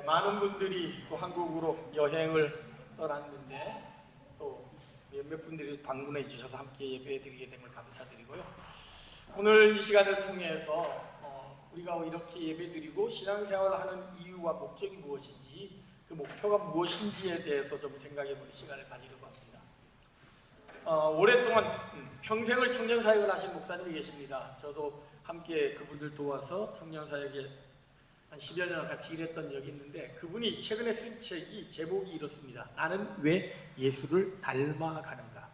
많은 분들이 또 한국으로 여행을 떠났는데 또 몇몇 분들이 방문해 주셔서 함께 예배 드리게 됨을 감사드리고요. 오늘 이 시간을 통해서 우리가 이렇게 예배 드리고 신앙생활을 하는 이유와 목적이 무엇인지, 그 목표가 무엇인지에 대해서 좀 생각해보는 시간을 가지려고 합니다. 오랫동안 평생을 청년사역을 하신 목사님이 계십니다. 저도 함께 그분들 도와서 청년사역에 한 10여 년 같이 일했던 적이 있는데, 그분이 최근에 쓴 책이 제목이 이렇습니다. 나는 왜 예수를 닮아가는가?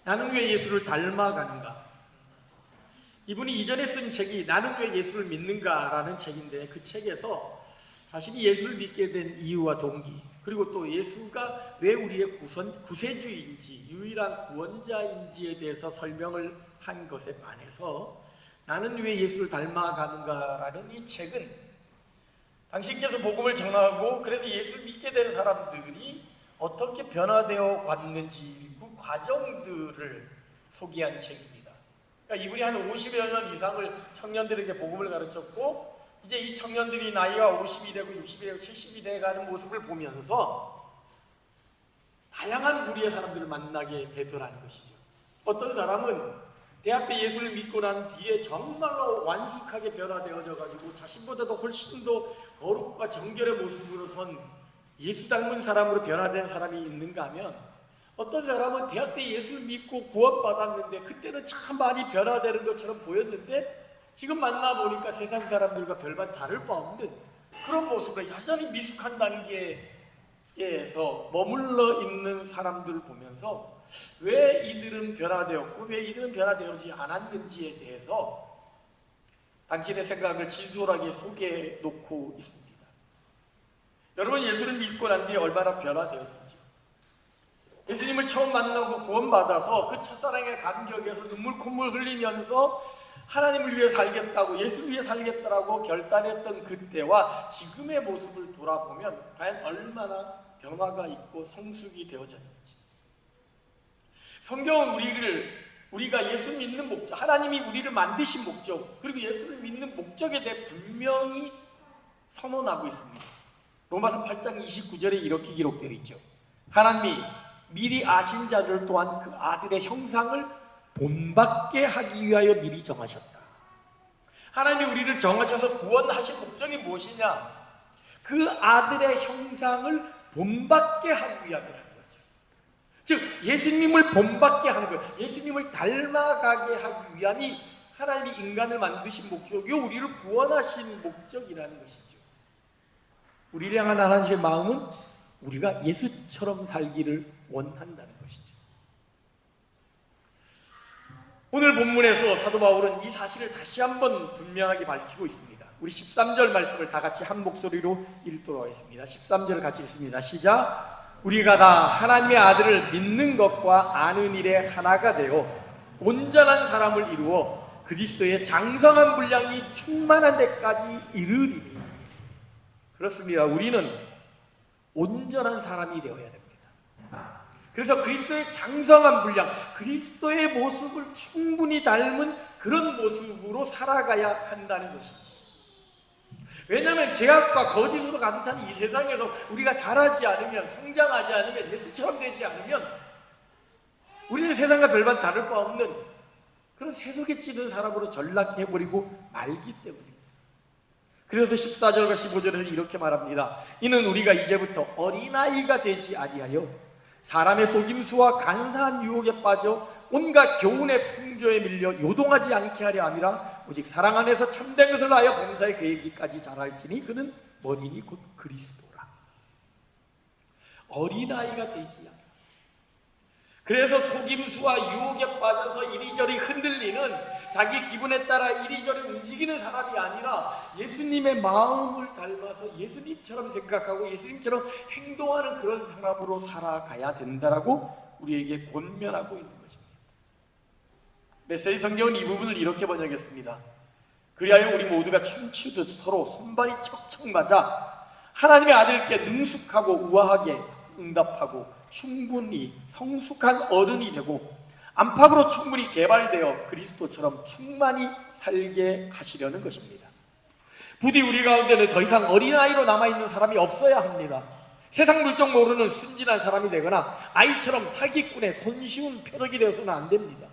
나는 왜 예수를 닮아가는가? 이분이 이전에 쓴 책이 나는 왜 예수를 믿는가? 라는 책인데, 그 책에서 자신이 예수를 믿게 된 이유와 동기, 그리고 또 예수가 왜 우리의 구세주인지, 유일한 구원자인지에 대해서 설명을 한 것에 반해서 나는 왜 예수를 닮아가는가? 라는 이 책은 당신께서 복음을 전하고 그래서 예수를 믿게 된 사람들이 어떻게 변화되어 왔는지 그 과정들을 소개한 책입니다. 그러니까 이분이 한 50여 년 이상을 청년들에게 복음을 가르쳤고, 이제 이 청년들이 나이가 50이 되고 60이 되고 70이 돼가는 모습을 보면서 다양한 부류의 사람들을 만나게 되더라는 것이죠. 어떤 사람은 내 앞에 예수를 믿고 난 뒤에 정말로 완숙하게 변화되어져 가지고 자신보다도 훨씬 더 거룩과 정결의 모습으로 선 예수 닮은 사람으로 변화된 사람이 있는가 하면, 어떤 사람은 대학 때 예수를 믿고 구원받았는데 그때는 참 많이 변화되는 것처럼 보였는데 지금 만나보니까 세상 사람들과 별반 다를 바 없는 그런 모습으로 여전히 미숙한 단계에서 머물러 있는 사람들을 보면서 왜 이들은 변화되었고 왜 이들은 변화되지 않았는지에 대해서 당신의 생각을 진솔하게 소개해 놓고 있습니다. 여러분, 예수를 믿고 난 뒤에 얼마나 변화되었는지, 예수님을 처음 만나고 구원받아서 그 첫사랑의 감격에서 눈물 콧물 흘리면서 하나님을 위해 살겠다고, 예수를 위해 살겠다라고 결단했던 그때와 지금의 모습을 돌아보면 과연 얼마나 변화가 있고 성숙이 되어졌는지. 성경은 우리가 예수 믿는 목적, 하나님이 우리를 만드신 목적, 그리고 예수를 믿는 목적에 대해 분명히 선언하고 있습니다. 로마서 8장 29절에 이렇게 기록되어 있죠. 하나님이 미리 아신 자들 또한 그 아들의 형상을 본받게 하기 위하여 미리 정하셨다. 하나님이 우리를 정하셔서 구원하신 목적이 무엇이냐? 그 아들의 형상을 본받게 하기 위함이라는 거죠. 즉 예수님을 본받게 하는 거예요. 예수님을 닮아가게 하기 위함이 하나님이 인간을 만드신 목적이요, 우리를 구원하신 목적이라는 것이죠. 우리를 향한 하나님의 마음은 우리가 예수처럼 살기를 원한다는 것이죠. 오늘 본문에서 사도 바울은 이 사실을 다시 한번 분명하게 밝히고 있습니다. 우리 13절 말씀을 다 같이 한 목소리로 읽도록 하겠습니다. 13절을 같이 읽습니다. 시작. 우리가 다 하나님의 아들을 믿는 것과 아는 일에 하나가 되어 온전한 사람을 이루어 그리스도의 장성한 분량이 충만한 데까지 이르리니. 그렇습니다. 우리는 온전한 사람이 되어야 됩니다. 그래서 그리스도의 장성한 분량, 그리스도의 모습을 충분히 닮은 그런 모습으로 살아가야 한다는 것이죠. 왜냐하면 죄악과 거짓으로 가득 찬 이 세상에서 우리가 자라지 않으면, 성장하지 않으면, 예수처럼 되지 않으면 우리는 세상과 별반 다를 바 없는 그런 세속에 찌든 사람으로 전락해버리고 말기 때문입니다. 그래서 14절과 15절에서 이렇게 말합니다. 이는 우리가 이제부터 어린아이가 되지 아니하여 사람의 속임수와 간사한 유혹에 빠져 온갖 교훈의 풍조에 밀려 요동하지 않게 하려 함이라. 오직 사랑 안에서 참된 것을 하여 범사에 그에게까지 자랄지니 그는 어린이 곧 그리스도라. 어린아이가 되지 않아. 그래서 속임수와 유혹에 빠져서 이리저리 흔들리는, 자기 기분에 따라 이리저리 움직이는 사람이 아니라 예수님의 마음을 닮아서 예수님처럼 생각하고 예수님처럼 행동하는 그런 사람으로 살아가야 된다라고 우리에게 권면하고 있는 것입니다. 메시지 성경은 이 부분을 이렇게 번역했습니다. 그리하여 우리 모두가 춤추듯 서로 손발이 척척 맞아 하나님의 아들께 능숙하고 우아하게 응답하고 충분히 성숙한 어른이 되고 안팎으로 충분히 개발되어 그리스도처럼 충만히 살게 하시려는 것입니다. 부디 우리 가운데는 더 이상 어린아이로 남아있는 사람이 없어야 합니다. 세상 물정 모르는 순진한 사람이 되거나 아이처럼 사기꾼의 손쉬운 표적이 되어서는 안 됩니다.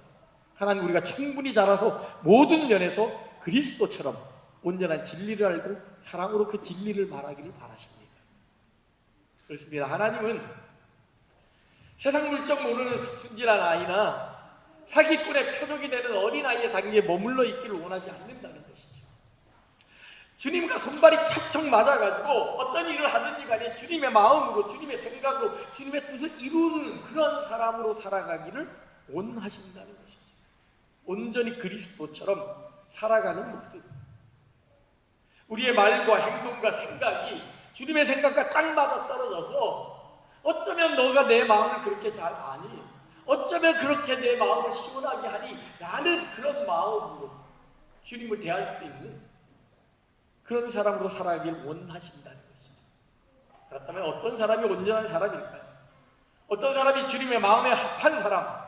하나님, 우리가 충분히 자라서 모든 면에서 그리스도처럼 온전한 진리를 알고 사랑으로 그 진리를 말하기를 바라십니다. 그렇습니다. 하나님은 세상 물정 모르는 순진한 아이나 사기꾼의 표적이 되는 어린아이의 단계에 머물러 있기를 원하지 않는다는 것이죠. 주님과 손발이 척척 맞아가지고 어떤 일을 하든지 간에 주님의 마음으로, 주님의 생각으로, 주님의 뜻을 이루는 그런 사람으로 살아가기를 원하신다는 것이죠. 온전히 그리스도처럼 살아가는 모습. 우리의 말과 행동과 생각이 주님의 생각과 딱 맞아떨어져서 어쩌면 너가 내 마음을 그렇게 잘 아니? 어쩌면 그렇게 내 마음을 시원하게 하니? 라는 그런 마음으로 주님을 대할 수 있는 그런 사람으로 살아가길 원하신다는 것이죠. 그렇다면 어떤 사람이 온전한 사람일까요? 어떤 사람이 주님의 마음에 합한 사람,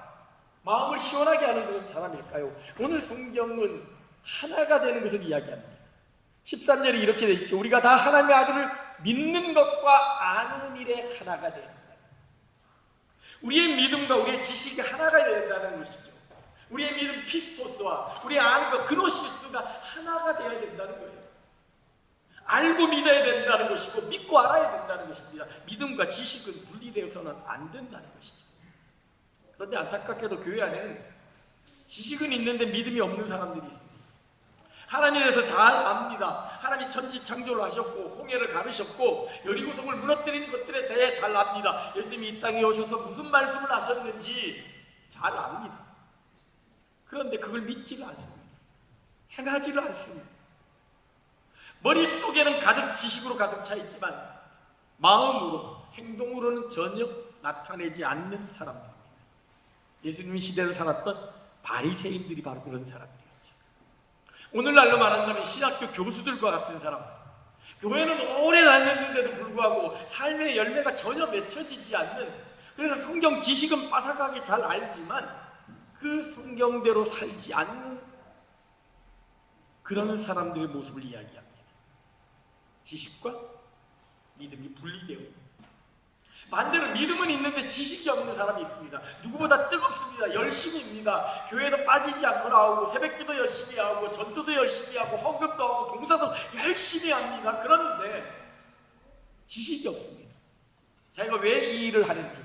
마음을 시원하게 하는 그런 사람일까요? 오늘 성경은 하나가 되는 것을 이야기합니다. 13절이 이렇게 되어 있죠. 우리가 다 하나님의 아들을 믿는 것과 아는 일에 하나가 되어야 된다. 우리의 믿음과 우리의 지식이 하나가 되어야 된다는 것이죠. 우리의 믿음 피스토스와 우리의 아는 것 그노시스가 하나가 되어야 된다는 거예요. 알고 믿어야 된다는 것이고 믿고 알아야 된다는 것입니다. 믿음과 지식은 분리되어서는 안 된다는 것이죠. 그런데 안타깝게도 교회 안에는 지식은 있는데 믿음이 없는 사람들이 있습니다. 하나님에 대해서 잘 압니다. 하나님이 천지 창조를 하셨고 홍해를 가르셨고 여리고성을 무너뜨리는 것들에 대해 잘 압니다. 예수님이 이 땅에 오셔서 무슨 말씀을 하셨는지 잘 압니다. 그런데 그걸 믿지를 않습니다. 행하지를 않습니다. 머릿속에는 가득 지식으로 가득 차 있지만 마음으로, 행동으로는 전혀 나타내지 않는 사람들입니다. 예수님 시대를 살았던 바리새인들이 바로 그런 사람들이었죠. 오늘날로 말한다면 신학교 교수들과 같은 사람, 교회는 오래 다녔는데도 불구하고 삶의 열매가 전혀 맺혀지지 않는, 그래서 성경 지식은 빠삭하게 잘 알지만 그 성경대로 살지 않는 그런 사람들의 모습을 이야기합니다. 지식과 믿음이 분리되어 있는. 반대로 믿음은 있는데 지식이 없는 사람이 있습니다. 누구보다 뜨겁습니다. 열심입니다. 교회도 빠지지 않고 나오고 새벽기도 열심히 하고 전도도 열심히 하고 헌금도 하고 봉사도 열심히 합니다. 그런데 지식이 없습니다. 자기가 왜 이 일을 하는지,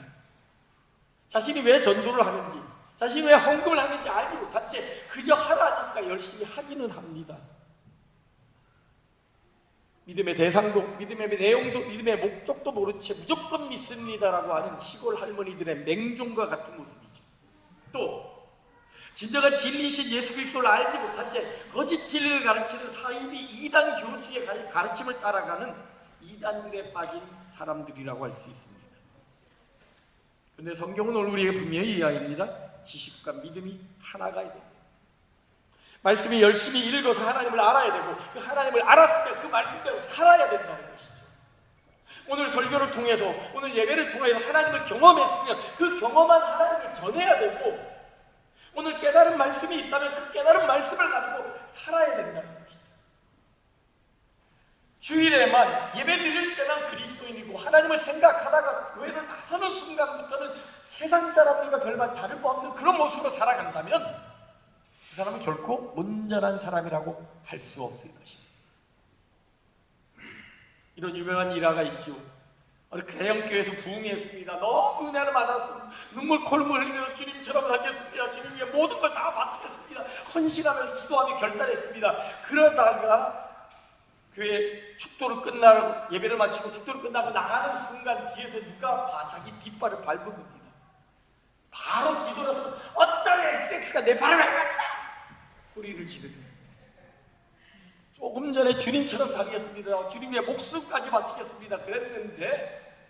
자신이 왜 전도를 하는지, 자신이 왜 헌금을 하는지 알지 못한 채 그저 하라니까 열심히 하기는 합니다. 믿음의 대상도, 믿음의 내용도, 믿음의 목적도 모른 채 무조건 믿습니다라고 하는 시골 할머니들의 맹종과 같은 모습이죠. 또 진정한 진리이신 예수 그리스도를 알지 못한 채 거짓 진리를 가르치는 사이비 이단 교주의 가르침을 따라가는 이단들에 빠진 사람들이라고 할 수 있습니다. 그런데 성경은 오늘 우리에게 분명히 이야기합니다. 지식과 믿음이 하나가 돼야 돼요. 말씀이 열심히 읽어서 하나님을 알아야 되고 그 하나님을 알았으면 그 말씀대로 살아야 된다는 것이죠. 오늘 설교를 통해서, 오늘 예배를 통해서 하나님을 경험했으면 그 경험한 하나님을 전해야 되고, 오늘 깨달은 말씀이 있다면 그 깨달은 말씀을 가지고 살아야 된다는 것이죠. 주일에만 예배 드릴 때만 그리스도인이고 하나님을 생각하다가 교회를 나서는 순간부터는 세상 사람들과 별반 다를 바 없는 그런 모습으로 살아간다면 그 사람은 결코 온전한 사람이라고 할 수 없을 것입니다. 이런 유명한 일화가 있죠. 대형교회에서 부흥했습니다. 너무 은혜를 받아서 눈물 콜물 흘리면서 주님처럼 살겠습니다. 주님 위해 모든 걸 다 바치겠습니다. 헌신하면서 기도하며 결단했습니다. 그러다가 교회 축도를 끝나고 예배를 마치고 축도를 끝나고 나가는 순간 뒤에서 누가 자기 뒷발을 밟은 겁니다. 바로 뒤돌아서 어떤 XX가 내 발을 밟았어! 소리를 지르더니 조금 전에 주님처럼 살겠습니다. 주님의 목숨까지 바치겠습니다. 그랬는데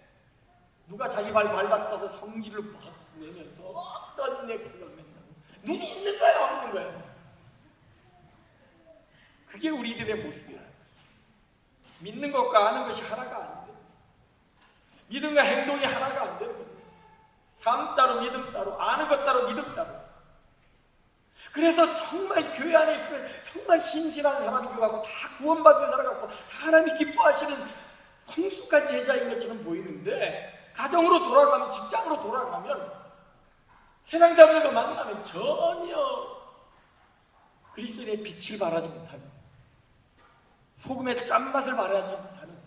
누가 자기 발 밟았다고 성질을 막 내면서 어떤 X가 맨날 눈이 있는 거야 없는 거야. 그게 우리들의 모습이야. 믿는 것과 아는 것이 하나가 안 돼. 믿음과 행동이 하나가 안 되는 거야. 삶 따로 믿음 따로, 아는 것 따로 믿음 따로. 그래서 정말 교회 안에 있으면 정말 신실한 사람이기도 하고 다 구원받은 사람 같고 다 하나님이 기뻐하시는 성숙한 제자인 것처럼 보이는데, 가정으로 돌아가면, 직장으로 돌아가면, 세상 사람들과 만나면 전혀 그리스도인의 빛을 발하지 못하는, 소금의 짠맛을 발하지 못하는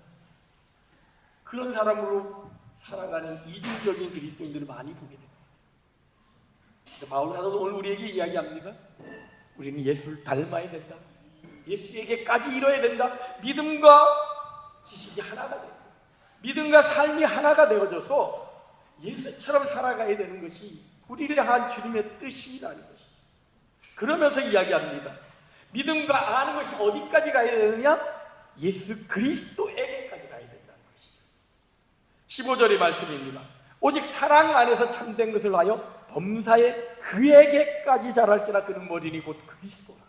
그런 사람으로 살아가는 이중적인 그리스도인들을 많이 보게 됩니다. 바울 사도도 오늘 우리에게 이야기합니다. 우리는 예수를 닮아야 된다. 예수에게까지 이뤄야 된다. 믿음과 지식이 하나가 되고, 믿음과 삶이 하나가 되어져서 예수처럼 살아가야 되는 것이 우리를 향한 주님의 뜻이라는 것이죠. 그러면서 이야기합니다. 믿음과 아는 것이 어디까지 가야 되느냐? 예수 그리스도에게까지 가야 된다는 것이죠. 15절의 말씀입니다. 오직 사랑 안에서 참된 것을 하여 범사에 그에게까지 자랄지라. 그는 머리니 곧 그리스도라.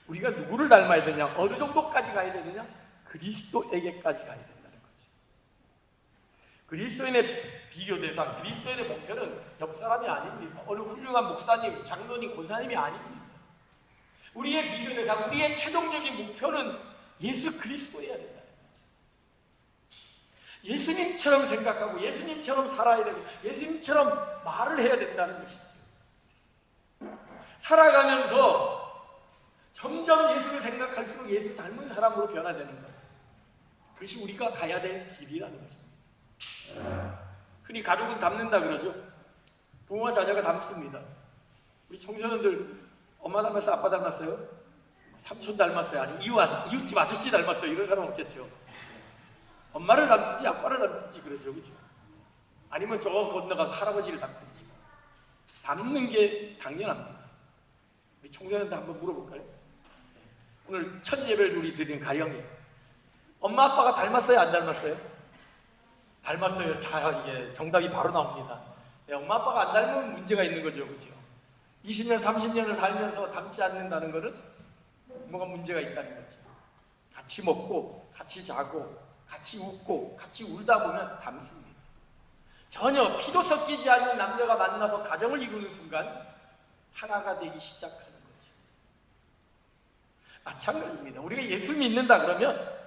우리가 누구를 닮아야 되냐? 어느 정도까지 가야 되느냐? 그리스도에게까지 가야 된다는 거죠. 그리스도인의 비교 대상, 그리스도인의 목표는 옆 사람이 아닙니다. 어느 훌륭한 목사님, 장로님, 권사님이 아닙니다. 우리의 비교 대상, 우리의 최종적인 목표는 예수 그리스도여야 된다는 거죠. 예수님처럼 생각하고 예수님처럼 살아야 되고 예수님처럼 말을 해야 된다는 것이죠. 살아가면서 점점 예수를 생각할수록 예수 닮은 사람으로 변화되는 것, 그것이 우리가 가야 될 길이라는 것입니다. 흔히 가족은 닮는다 그러죠. 부모와 자녀가 닮습니다. 우리 청소년들 엄마 닮았어요? 아빠 닮았어요? 삼촌 닮았어요? 아니 이웃집 아저씨 닮았어요? 이런 사람 없겠죠. 엄마를 닮든지 아빠를 닮든지 그러죠, 그죠? 아니면 저 건너가서 할아버지를 닮든지. 닮는 게 당연합니다. 우리 청소년한테 한번 물어볼까요? 오늘 첫 예배를 우리 드린 가령이 엄마 아빠가 닮았어요? 안 닮았어요? 닮았어요. 자, 예, 정답이 바로 나옵니다. 예, 엄마 아빠가 안 닮으면 문제가 있는 거죠, 그죠? 20년, 30년을 살면서 닮지 않는다는 것은 뭐가 문제가 있다는 거죠. 같이 먹고, 같이 자고, 같이 웃고, 같이 울다 보면 닮습니다. 전혀 피도 섞이지 않는 남녀가 만나서 가정을 이루는 순간 하나가 되기 시작하는 거죠. 마찬가지입니다. 우리가 예수를 믿는다 그러면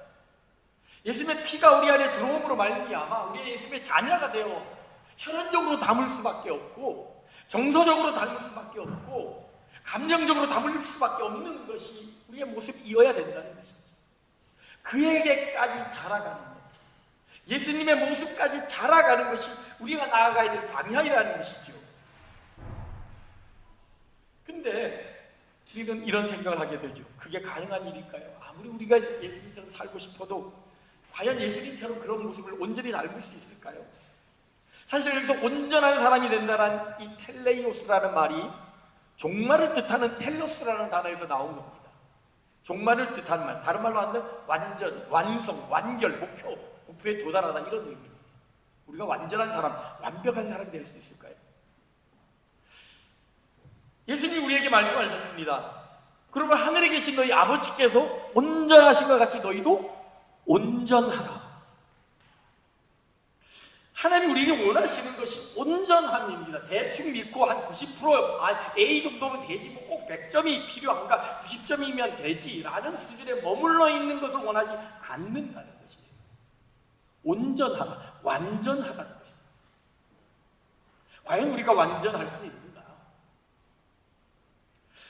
예수님의 피가 우리 안에 들어옴으로 말미암아 우리가 예수님의 자녀가 되어 혈연적으로 담을 수밖에 없고, 정서적으로 담을 수밖에 없고, 감정적으로 담을 수밖에 없는 것이 우리의 모습이어야 된다는 것이죠. 그에게까지 자라가는 것, 예수님의 모습까지 자라가는 것이 우리가 나아가야 될 방향이라는 것이죠. 근데 우리는 이런 생각을 하게 되죠. 그게 가능한 일일까요? 아무리 우리가 예수님처럼 살고 싶어도 과연 예수님처럼 그런 모습을 온전히 닮을 수 있을까요? 사실 여기서 온전한 사람이 된다는 이 텔레이오스라는 말이 종말을 뜻하는 텔로스라는 단어에서 나온 겁니다. 종말을 뜻하는 말, 다른 말로 하면 완전, 완성, 완결, 목표에 도달하다, 이런 의미입니다. 우리가 완전한 사람, 완벽한 사람이 될 수 있을까요? 예수님이 우리에게 말씀하셨습니다. 그러면 하늘에 계신 너희 아버지께서 온전하신 것 같이 너희도 온전하라. 하나님 우리에게 원하시는 것이 온전함입니다. 대충 믿고 한 90%, A 정도면 되지, 꼭 100점이 필요한가, 90점이면 되지라는 수준에 머물러 있는 것을 원하지 않는다는 것이에요. 온전하라, 완전하다는 것입니다. 과연 우리가 완전할 수 있는가?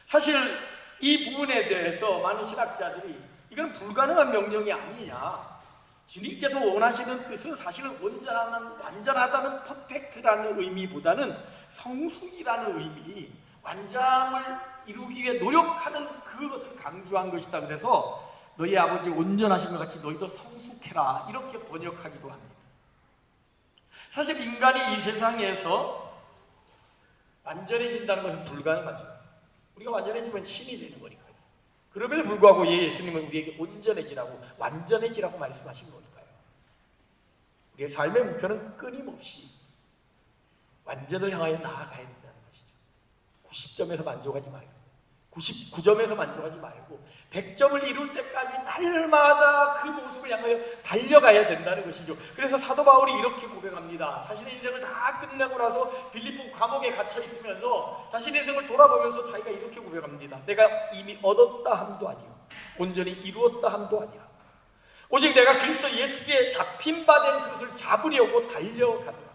사실 이 부분에 대해서 많은 신학자들이 이건 불가능한 명령이 아니냐, 주님께서 원하시는 뜻은 사실은 완전하다는 퍼펙트라는 의미보다는 성숙이라는 의미, 완장을 이루기 위해 노력하는 그것을 강조한 것이다. 그래서 너희 아버지 온전하신 것 같이 너희도 성숙해라, 이렇게 번역하기도 합니다. 사실 인간이 이 세상에서 완전해진다는 것은 불가능하죠. 우리가 완전해지면 신이 되는 거니까요. 그럼에도 불구하고 예수님은 우리에게 온전해지라고, 완전해지라고 말씀하신 거니까요. 우리의 삶의 목표는 끊임없이 완전을 향하여 나아가야 된다는 것이죠. 90점에서 만족하지 말고 99점에서 만족하지 말고 100점을 이룰 때까지 날마다 그 모습을 향하여 달려가야 된다는 것이죠. 그래서 사도 바울이 이렇게 고백합니다. 자신의 인생을 다 끝내고 나서 빌립보 감옥에 갇혀 있으면서 자신의 인생을 돌아보면서 자기가 이렇게 고백합니다. 내가 이미 얻었다 함도 아니요 온전히 이루었다 함도 아니라 오직 내가 그리스도 예수께 잡힌 바 된 그것을 잡으려고 달려가더라.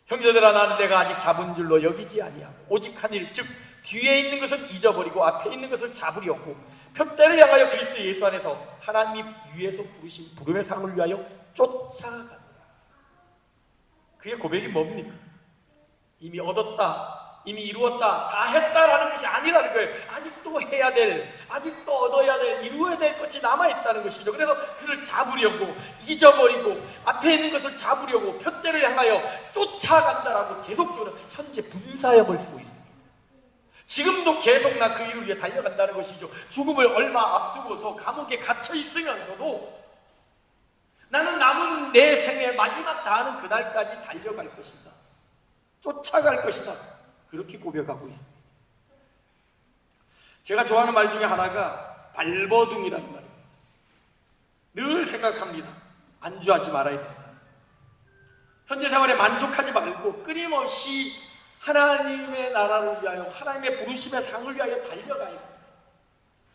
형제들아, 나는 내가 아직 잡은 줄로 여기지 아니하고 오직 한 일, 즉 뒤에 있는 것을 잊어버리고 앞에 있는 것을 잡으려고 표대를 향하여 그리스도 예수 안에서 하나님이 위에서 부르신 부름의 상을 위하여 쫓아간다. 그의 고백이 뭡니까? 이미 얻었다, 이미 이루었다, 다 했다라는 것이 아니라는 거예요. 아직도 해야 될, 아직도 얻어야 될, 이루어야 될 것이 남아있다는 것이죠. 그래서 그를 잡으려고, 잊어버리고 앞에 있는 것을 잡으려고 표대를 향하여 쫓아간다라고 계속적으로 현재 분사형을 쓰고 있습니다. 지금도 계속 나 그 일을 위해 달려간다는 것이죠. 죽음을 얼마 앞두고서 감옥에 갇혀 있으면서도 나는 남은 내 생의 마지막 다하는 그날까지 달려갈 것이다, 쫓아갈 것이다, 그렇게 고백하고 있습니다. 제가 좋아하는 말 중에 하나가 발버둥이라는 말입니다. 늘 생각합니다. 안주하지 말아야 된다. 현재 생활에 만족하지 말고 끊임없이 하나님의 나라를 위하여, 하나님의 부르심의 상을 위하여 달려가야 합니다.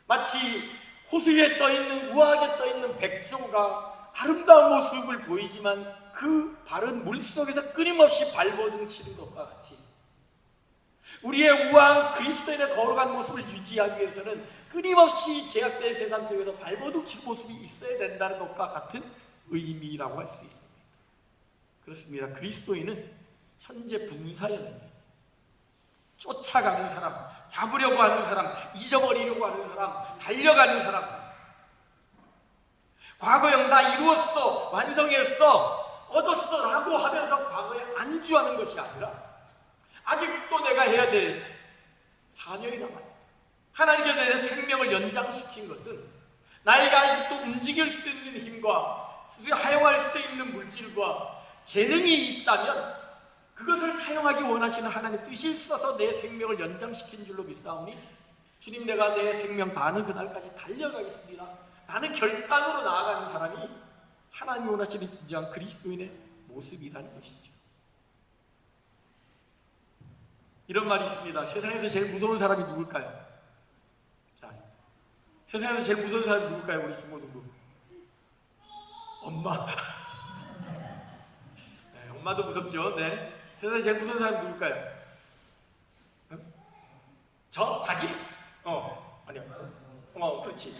마치 호수 위에 떠있는, 우아하게 떠있는 백조가 아름다운 모습을 보이지만 그 바른 물속에서 끊임없이 발버둥 치는 것과 같이 우리의 우아한 그리스도인의 거룩한 모습을 유지하기 위해서는 끊임없이 제약된 세상 속에서 발버둥 칠 모습이 있어야 된다는 것과 같은 의미라고 할 수 있습니다. 그렇습니다. 그리스도인은 현재 분사형입니다. 쫓아가는 사람, 잡으려고 하는 사람, 잊어버리려고 하는 사람, 달려가는 사람. 과거형 나 이루었어, 완성했어, 얻었어 라고 하면서 과거에 안주하는 것이 아니라 아직도 내가 해야 될 사명이 남아있다. 하나님께서 내 생명을 연장시킨 것은 나에게 아직도 움직일 수 있는 힘과 사용할 수 있는 물질과 재능이 있다면 그것을 사용하기 원하시는 하나님의 뜻이 있어서 내 생명을 연장시킨 줄로 믿사오니 주님, 내가 내 생명 다하는 그날까지 달려가겠습니다. 나는 결단으로 나아가는 사람이 하나님이 원하시는 진정한 그리스도인의 모습이라는 것이죠. 이런 말이 있습니다. 세상에서 제일 무서운 사람이 누굴까요? 자, 세상에서 제일 무서운 사람이 누굴까요? 우리 중고등부 엄마. 네, 엄마도 무섭죠. 네. 세상에 제일 무서운 사람이 누굴까요? 응? 저? 자기? 아니요. 그렇지.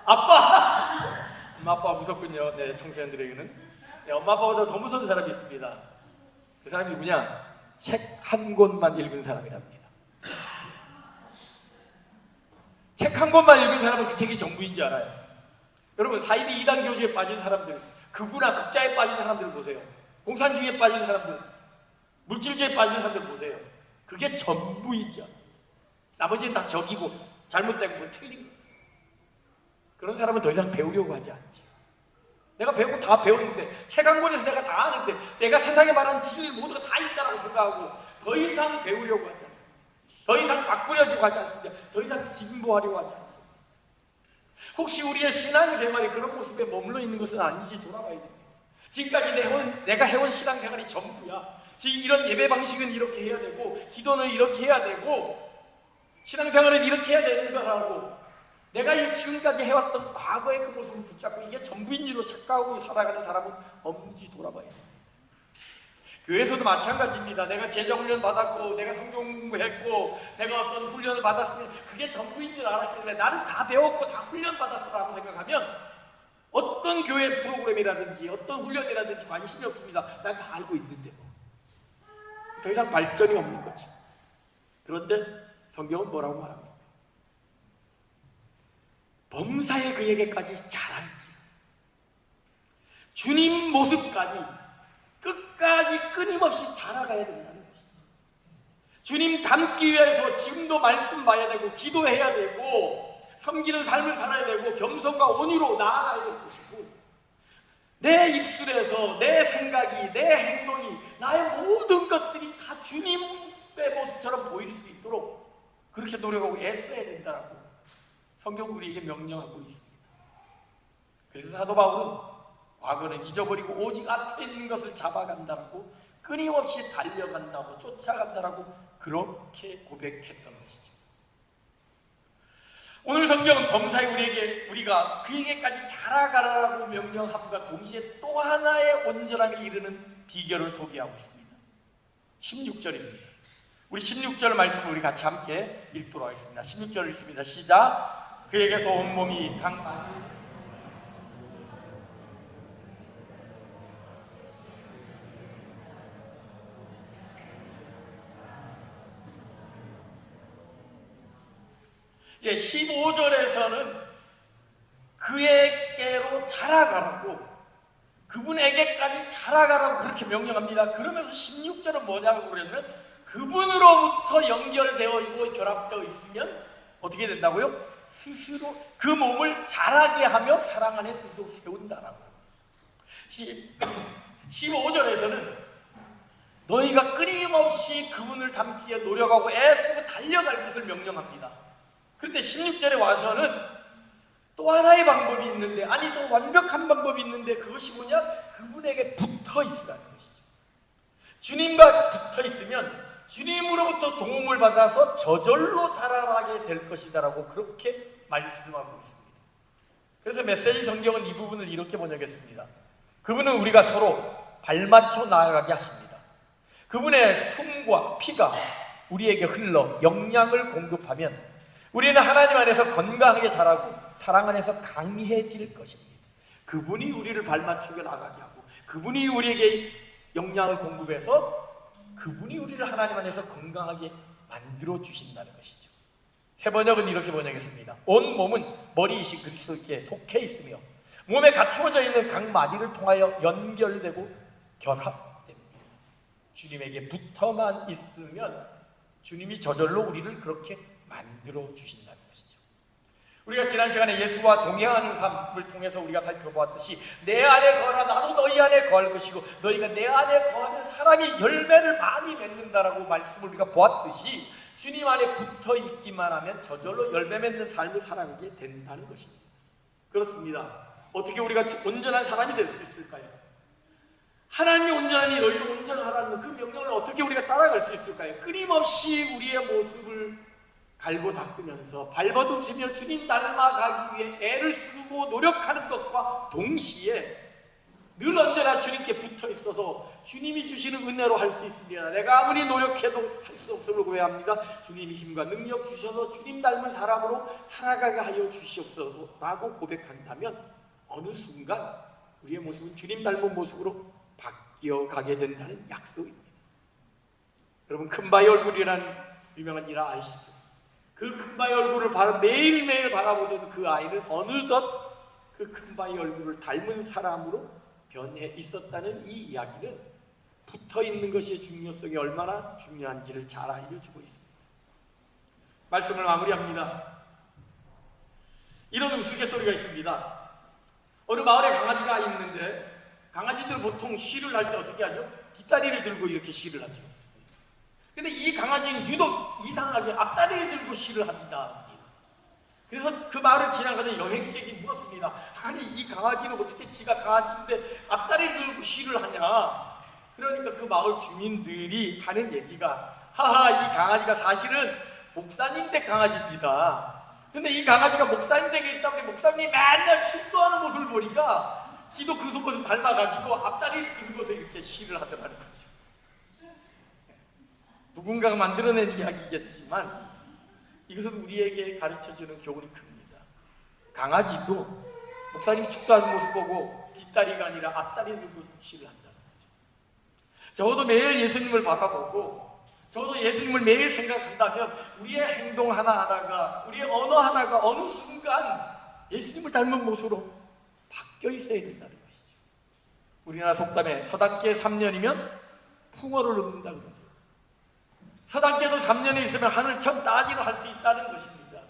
아빠! 엄마 아빠가 무섭군요. 네, 청소년들에게는. 네, 엄마 아빠보다 더 무서운 사람이 있습니다. 그 사람이 누구냐? 책 한 권만 읽은 사람이랍니다. 책 한 권만 읽은 사람은 그 책이 전부인 줄 알아요. 여러분, 사이비 이단 교주에 빠진 사람들, 극우나 극자에 빠진 사람들을 보세요. 공산주의에 빠진 사람들, 물질주의에 빠진 사람들 보세요. 그게 전부인 줄 알아요. 나머지는 다 적이고 잘못된 거 틀린 거. 그런 사람은 더 이상 배우려고 하지 않지. 내가 배우고 다 배웠는데, 책 한 권에서 내가 다 아는데, 내가 세상에 말하는 진리 모두가 다 있다고 생각하고 더 이상 배우려고 하지 않습니다. 더 이상 바꾸려고 하지 않습니다. 더 이상 진보하려고 하지 않습니다. 혹시 우리의 신앙생활이 그런 모습에 머물러 있는 것은 아닌지 돌아봐야 됩니다. 지금까지 내가 해온 신앙생활이 전부야. 지금 이런 예배 방식은 이렇게 해야 되고, 기도는 이렇게 해야 되고, 신앙생활은 이렇게 해야 되는 거라고 내가 지금까지 해왔던 과거의 그 모습을 붙잡고 이게 전부인 줄로 착각하고 살아가는 사람은 없는지 돌아봐야 됩니다. 교회에서도 마찬가지입니다. 내가 제자훈련 받았고, 내가 성경 공부했고, 내가 어떤 훈련을 받았으면 그게 전부인 줄 알았기 때문에 나는 다 배웠고 다 훈련 받았어라고 생각하면 어떤 교회 프로그램이라든지 어떤 훈련이라든지 관심이 없습니다. 난 다 알고 있는데 더 이상 발전이 없는 거죠. 그런데 성경은 뭐라고 말합니까? 범사에 그에게까지 자랄지, 주님 모습까지 끝까지 끊임없이 자라가야 된다는 것이죠. 주님 닮기 위해서 지금도 말씀 봐야 되고, 기도해야 되고, 섬기는 삶을 살아야 되고, 겸손과 온유로 나아가야 될 것이고, 내 입술에서 내 생각이, 내 행동이, 나의 모든 것들이 다 주님의 모습처럼 보일 수 있도록 그렇게 노력하고 애써야 된다라고 성경 우리에게 명령하고 있습니다. 그래서 사도 바울은 과거는 잊어버리고 오직 앞에 있는 것을 잡아간다라고 끊임없이 달려간다고 쫓아간다라고 그렇게 고백했던 것이죠. 오늘 성경은 범사에 우리가 그에게까지 자라가라고 명령함과 동시에 또 하나의 온전함에 이르는 비결을 소개하고 있습니다. 16절입니다. 우리 16절 말씀을 우리 같이 함께 읽도록 하겠습니다. 16절을 읽습니다. 시작. 그에게서 온몸이 강만이 예, 15절에서는 그에게로 자라가라고, 그분에게까지 자라가라고 그렇게 명령합니다. 그러면서 16절은 뭐냐고 그러면 그분으로부터 연결되어 있고 결합되어 있으면 어떻게 된다고요? 스스로 그 몸을 자라게 하며 사랑 안에 스스로 세운다라고. 15절에서는 너희가 끊임없이 그분을 닮기에 노력하고 애쓰고 달려갈 것을 명령합니다. 그런데 16절에 와서는 또 하나의 방법이 있는데, 아니 더 완벽한 방법이 있는데, 그것이 뭐냐? 그분에게 붙어 있으라는 것이죠. 주님과 붙어 있으면 주님으로부터 도움을 받아서 저절로 자라나게 될 것이다 라고 그렇게 말씀하고 있습니다. 그래서 메시지 성경은 이 부분을 이렇게 번역했습니다. 그분은 우리가 서로 발맞춰 나아가게 하십니다. 그분의 숨과 피가 우리에게 흘러 영양을 공급하면 우리는 하나님 안에서 건강하게 자라고 사랑 안에서 강해질 것입니다. 그분이 우리를 발맞추게 나가게 하고 그분이 우리에게 영양을 공급해서 그분이 우리를 하나님 안에서 건강하게 만들어 주신다는 것이죠. 새 번역은 이렇게 번역했습니다. 온 몸은 머리이신 그리스도께 속해 있으며 몸에 갖추어져 있는 각 마디를 통하여 연결되고 결합됩니다. 주님에게 붙어만 있으면 주님이 저절로 우리를 그렇게 만들어 주신다는 것이죠. 우리가 지난 시간에 예수와 동행하는 삶을 통해서 우리가 살펴보았듯이 내 안에 거하라 나도 너희 안에 거할 것이고 너희가 내 안에 거하면 사람이 열매를 많이 맺는다라고 말씀을 우리가 보았듯이 주님 안에 붙어 있기만 하면 저절로 열매 맺는 삶을 살아가게 된다는 것입니다. 그렇습니다. 어떻게 우리가 온전한 사람이 될 수 있을까요? 하나님이 온전하니 너희도 온전하라는 그 명령을 어떻게 우리가 따라갈 수 있을까요? 끊임없이 우리의 모습을 갈고 닦으면서 발버둥치며 주님 닮아가기 위해 애를 쓰고 노력하는 것과 동시에 늘 언제나 주님께 붙어 있어서 주님이 주시는 은혜로 할 수 있습니다. 내가 아무리 노력해도 할 수 없음을 고백합니다. 주님이 힘과 능력 주셔서 주님 닮은 사람으로 살아가게 하여 주시옵소서라고 고백한다면 어느 순간 우리의 모습은 주님 닮은 모습으로 바뀌어가게 된다는 약속입니다. 여러분, 큰바위 얼굴이라는 유명한 일화 아시죠? 그 큰바위 얼굴을 매일매일 바라보던 그 아이는 어느덧 그 큰바위 얼굴을 닮은 사람으로 변해 있었다는 이 이야기는 붙어있는 것의 중요성이 얼마나 중요한지를 잘 알려주고 있습니다. 말씀을 마무리합니다. 이런 우스갯소리가 있습니다. 어느 마을에 강아지가 있는데 강아지들 보통 쉬를 할 때 어떻게 하죠? 뒷다리를 들고 이렇게 쉬를 하죠. 근데 이 강아지는 유독 이상하게 앞다리를 들고 쉬를 합니다. 그래서 그 마을을 지나가던 여행객이 물었습니다. 아니 이 강아지는 어떻게 지가 강아지인데 앞다리 들고 쉬를 하냐? 그러니까 그 마을 주민들이 하는 얘기가 하하 이 강아지가 사실은 목사님 댁 강아지입니다. 근데 이 강아지가 목사님 댁에 있다 보니 목사님이 맨날 축도하는 모습을 보니까 지도 그 모습 닮아가지고 앞다리를 들고서 이렇게 쉬를 하더라는 거죠. 누군가가 만들어낸 이야기겠지만 이것은 우리에게 가르쳐주는 교훈이 큽니다. 강아지도 목사님이 축도하는 모습 보고 뒷다리가 아니라 앞다리 들고 쉬를 한다는 거죠. 적어도 매일 예수님을 바라보고 적어도 예수님을 매일 생각한다면 우리의 행동 하나하나가 우리의 언어 하나가 어느 순간 예수님을 닮은 모습으로 바뀌어 있어야 된다는 것이죠. 우리나라 속담에 서답게 3년이면 풍어를 얻는다 그러죠. 서답게도 3년에 있으면 하늘 첫 따지를 할 수 있다는 것입니다.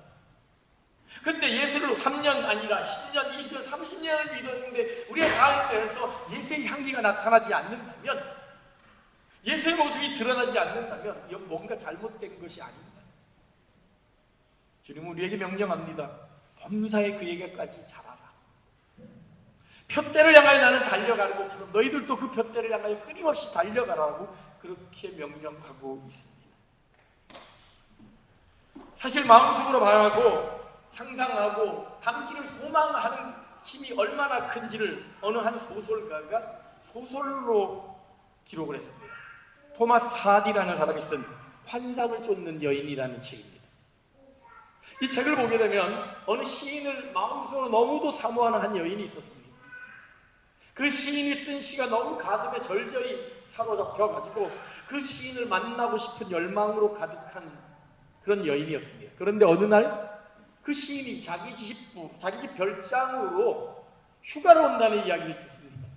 근데 예수를 3년 아니라 10년, 20년, 30년을 믿었는데 우리의 가운데에서 예수의 향기가 나타나지 않는다면 예수의 모습이 드러나지 않는다면 이건 뭔가 잘못된 것이 아닌가. 주님은 우리에게 명령합니다. 범사에 그에게까지 자라라. 푯대를 향하여 나는 달려가는 것처럼 너희들도 그 푯대를 향하여 끊임없이 달려가라고 그렇게 명령하고 있습니다. 사실 마음속으로 바라고 상상하고 담기를 소망하는 힘이 얼마나 큰지를 어느 한 소설가가 소설로 기록을 했습니다. 토마스 하디라는 사람이 쓴 환상을 쫓는 여인이라는 책입니다. 이 책을 보게 되면 어느 시인을 마음속으로 너무도 사모하는 한 여인이 있었습니다. 그 시인이 쓴 시가 너무 가슴에 절절히 사로잡혀가지고 그 시인을 만나고 싶은 열망으로 가득한 그런 여인이었습니다. 그런데 어느 날 그 시인이 자기 집 별장으로 휴가를 온다는 이야기를 듣습니다.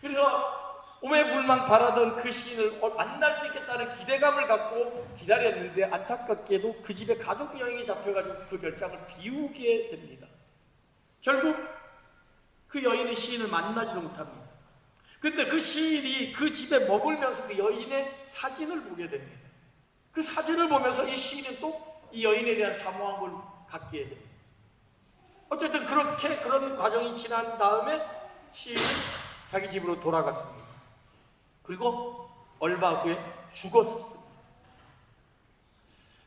그래서 오매불망 바라던 그 시인을 만날 수 있겠다는 기대감을 갖고 기다렸는데 안타깝게도 그 집에 가족 여행이 잡혀가지고 그 별장을 비우게 됩니다. 결국 그 여인의 시인을 만나지도 못합니다. 근데 그 시인이 그 집에 머물면서 그 여인의 사진을 보게 됩니다. 그 사진을 보면서 이 시인은 또 이 여인에 대한 사모함을 갖게 됩니다. 어쨌든 그렇게 그런 과정이 지난 다음에 시인은 자기 집으로 돌아갔습니다. 그리고 얼마 후에 죽었습니다.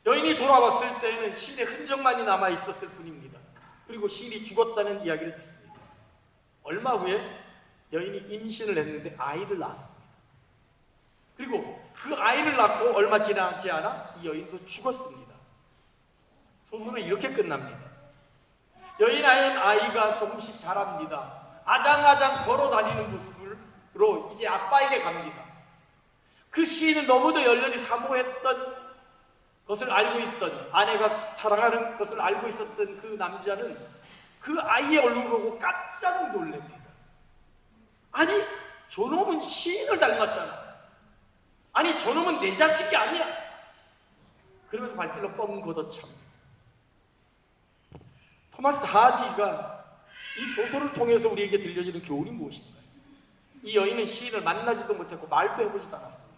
여인이 돌아왔을 때에는 시인의 흔적만이 남아 있었을 뿐입니다. 그리고 시인이 죽었다는 이야기를 듣습니다. 얼마 후에 여인이 임신을 했는데 아이를 낳았습니다. 그리고 그 아이를 낳고 얼마 지나지 않아 이 여인도 죽었습니다. 소설은 이렇게 끝납니다. 여인 아이가 조금씩 자랍니다. 아장아장 걸어다니는 모습으로 이제 아빠에게 갑니다. 그 시인은 너무도 열렬히 사모했던 것을 알고 있던, 아내가 사랑하는 것을 알고 있었던 그 남자는 그 아이의 얼굴을 보고 깜짝 놀랍니다. 아니, 저놈은 시인을 닮았잖아. 아니, 저놈은 내 자식이 아니야. 그러면서 발길로 뻥 걷어찹니다. 토마스 하디가 이 소설을 통해서 우리에게 들려주는 교훈이 무엇인가요? 이 여인은 시인을 만나지도 못했고 말도 해보지도 않았습니다.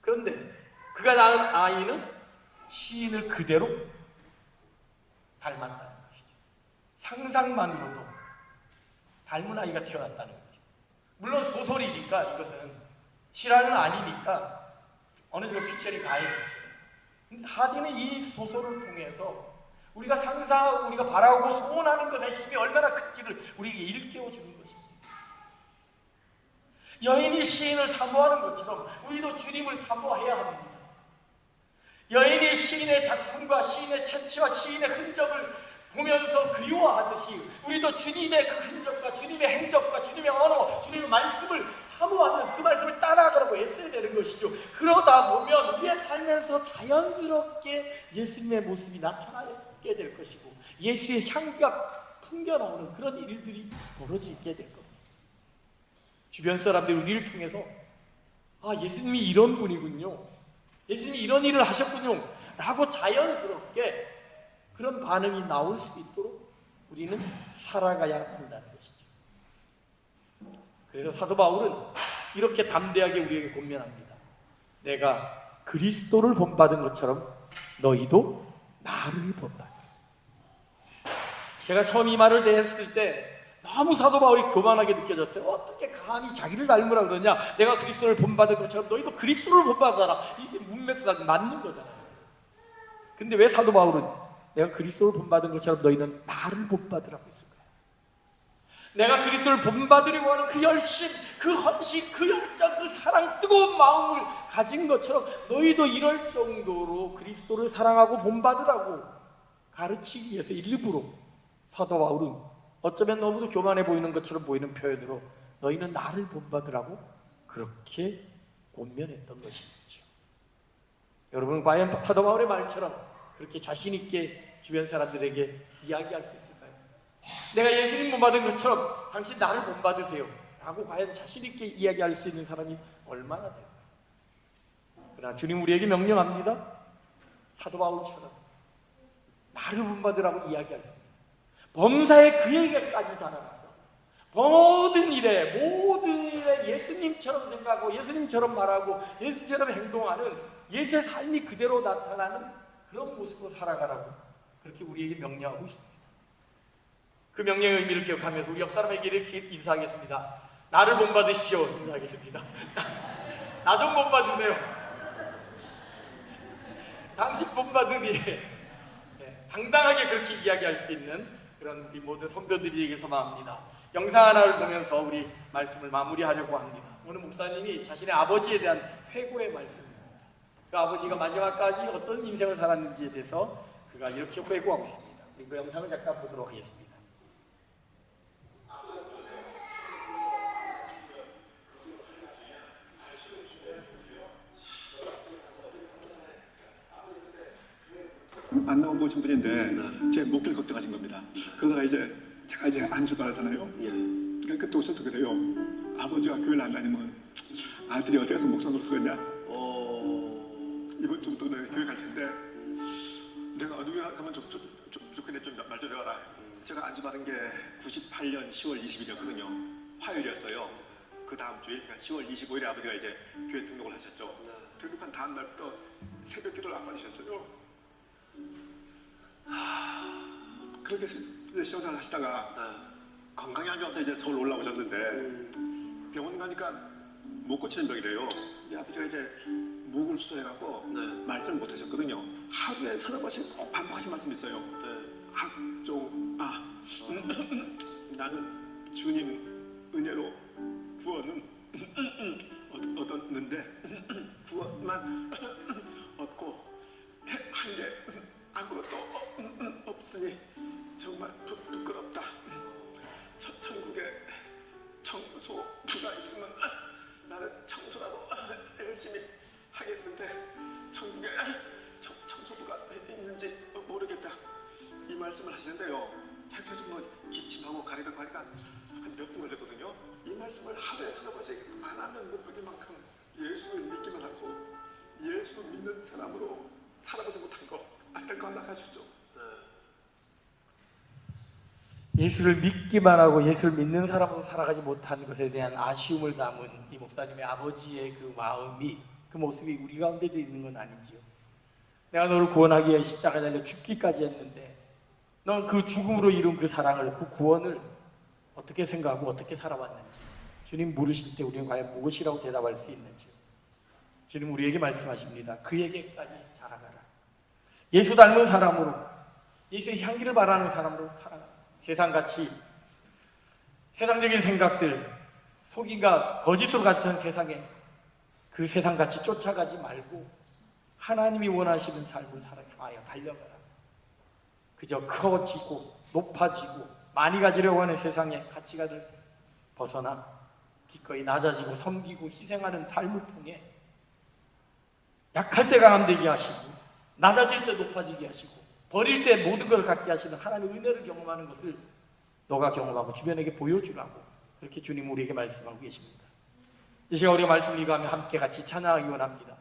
그런데 그가 낳은 아이는 시인을 그대로 닮았다는 것이죠. 상상만으로도 닮은 아이가 태어났다는 거죠. 물론 소설이니까 이것은 실화는 아니니까 어느 정도 픽션이 가해졌죠. 근데 하디는 이 소설을 통해서 우리가 상상하고 우리가 바라고 소원하는 것의 힘이 얼마나 큰지를 우리에게 일깨워주는 것입니다. 여인이 시인을 사모하는 것처럼 우리도 주님을 사모해야 합니다. 여인이 시인의 작품과 시인의 채취와 시인의 흔적을 보면서 그리워하듯이 우리도 주님의 그 흔적과 주님의 행적과 주님의 언어, 주님의 말씀을 사모하면서 그 말씀을 따라가라고 애써야 되는 것이죠. 그러다 보면 우리의 삶에서 자연스럽게 예수님의 모습이 나타나게 될 것이고 예수의 향기가 풍겨나오는 그런 일들이 벌어지게 될 겁니다. 주변 사람들이 우리를 통해서 아, 예수님이 이런 분이군요, 예수님이 이런 일을 하셨군요 라고 자연스럽게 그런 반응이 나올 수 있도록 우리는 살아가야 한다는 것이죠. 그래서 사도 바울은 이렇게 담대하게 우리에게 권면합니다. 내가 그리스도를 본받은 것처럼 너희도 나를 본받으라. 제가 처음 이 말을 대했을 때 너무 사도 바울이 교만하게 느껴졌어요. 어떻게 감히 자기를 닮으라 그러냐. 내가 그리스도를 본받은 것처럼 너희도 그리스도를 본받아라. 이게 문맥상 맞는 거잖아요. 근데 왜 사도 바울은 내가 그리스도를 본받은 것처럼 너희는 나를 본받으라고 했을까요? 내가 그리스도를 본받으려고 하는 그 열심, 그 헌신, 그 열정, 그 사랑, 뜨거운 마음을 가진 것처럼 너희도 이럴 정도로 그리스도를 사랑하고 본받으라고 가르치기 위해서 일부러 사도 바울은 어쩌면 너무도 교만해 보이는 것처럼 보이는 표현으로 너희는 나를 본받으라고 그렇게 권면했던 것이죠. 여러분, 과연 사도 바울의 말처럼 그렇게 자신 있게 주변 사람들에게 이야기할 수 있을까요? 내가 예수님 본받은 것처럼 당신 나를 본받으세요 라고 과연 자신 있게 이야기할 수 있는 사람이 얼마나 될까요? 그러나 주님 우리에게 명령합니다. 사도 바울처럼 나를 본받으라고 이야기할 수 있는, 범사에 그에게까지 자라나서 모든 일에 예수님처럼 생각하고 예수님처럼 말하고 예수님처럼 행동하는 예수의 삶이 그대로 나타나는 그런 모습으로 살아가라고 그렇게 우리에게 명령하고 있습니다. 그 명령의 의미를 기억하면서 우리 옆 사람에게 이렇게 인사하겠습니다. 나를 본받으십시오. 인사하겠습니다. 나 좀 본받으세요. 당신 본받으니 당당하게 그렇게 이야기할 수 있는 그런 우리 모든 성도들에게 소망합니다. 영상 하나를 보면서 우리 말씀을 마무리하려고 합니다. 오늘 목사님이 자신의 아버지에 대한 회고의 말씀입니다. 그 아버지가 마지막까지 어떤 인생을 살았는지에 대해서 그가 이렇게 회고하고 있습니다. 우리 그 영상을 잠깐 보도록 하겠습니다. 안 나온 보신 분인데 제 목길 걱정하신 겁니다. 그러다가 이제 제가 이제 안수 받았잖아요. 그러니까 그때 오셔서 그래요. 아버지가 교회를 안 다니면 아들이 어디 가서 목사 노릇 하겠냐. 이번 정도는 교회 갈 텐데 내가 어느 교회 가면 좋겠네. 좀 말 좀 해봐라. 제가 안수 받은 게 98년 10월 20일이었거든요. 화요일이었어요. 그 다음 주에 그러니까 10월 25일에 아버지가 이제 교회 등록을 하셨죠. 등록한 다음 날부터 새벽 기도를 안 받으셨어요. 그렇게 이제 신앙생활 하시다가 건강이 안 좋아서 이제 서울 올라오셨는데 병원 가니까 못 고치는 병이래요. 아버지가 이제 목을 수술해갖고 말씀을 못 하셨거든요. 하루에 서너 번씩 꼭 반복하신 말씀이 있어요. 나는 주님 은혜로 구원은 얻었는데 구원만 얻고 한 게 아무것도 없으니 정말 부끄럽다. 천국에 청소부가 있으면 나는 청소라도 열심히 하겠는데 천국에 청소부가 있는지 모르겠다. 이 말씀을 하시는데요. 계속 뭐 기침하고 가리고 하니까 한 몇 분 걸렸거든요. 이 말씀을 하루에 서너 번씩 안 하면 못 beg일 만큼 예수를 믿기만 하고 예수 믿는 사람으로 살아보지 못한 거 안타까워하셨죠. 예수를 믿기만 하고 예수를 믿는 사람으로 살아가지 못한 것에 대한 아쉬움을 담은 이 목사님의 아버지의 그 마음이, 그 모습이 우리 가운데도 있는 건 아닌지요. 내가 너를 구원하기 위해 십자가에 달려 죽기까지 했는데 넌 그 죽음으로 이룬 그 사랑을, 그 구원을 어떻게 생각하고 어떻게 살아왔는지 주님 물으실 때 우리는 과연 무엇이라고 대답할 수 있는지요. 주님 우리에게 말씀하십니다. 그에게까지 자라가라. 예수 닮은 사람으로, 예수의 향기를 바라는 사람으로 살아가라. 세상같이 세상적인 생각들, 속임과 거짓으로 같은 세상에 그 세상같이 쫓아가지 말고 하나님이 원하시는 삶을 살아가야 달려가라. 그저 커지고 높아지고 많이 가지려고 하는 세상의 가치관을 벗어나 기꺼이 낮아지고 섬기고 희생하는 삶을 통해 약할 때 강함되게 하시고 낮아질 때 높아지게 하시고 버릴 때 모든 걸 갖게 하시는 하나님의 은혜를 경험하는 것을 너가 경험하고 주변에게 보여주라고 그렇게 주님 우리에게 말씀하고 계십니다. 이 시간 우리가 말씀을 읽어가며 함께 같이 찬양하기 원합니다.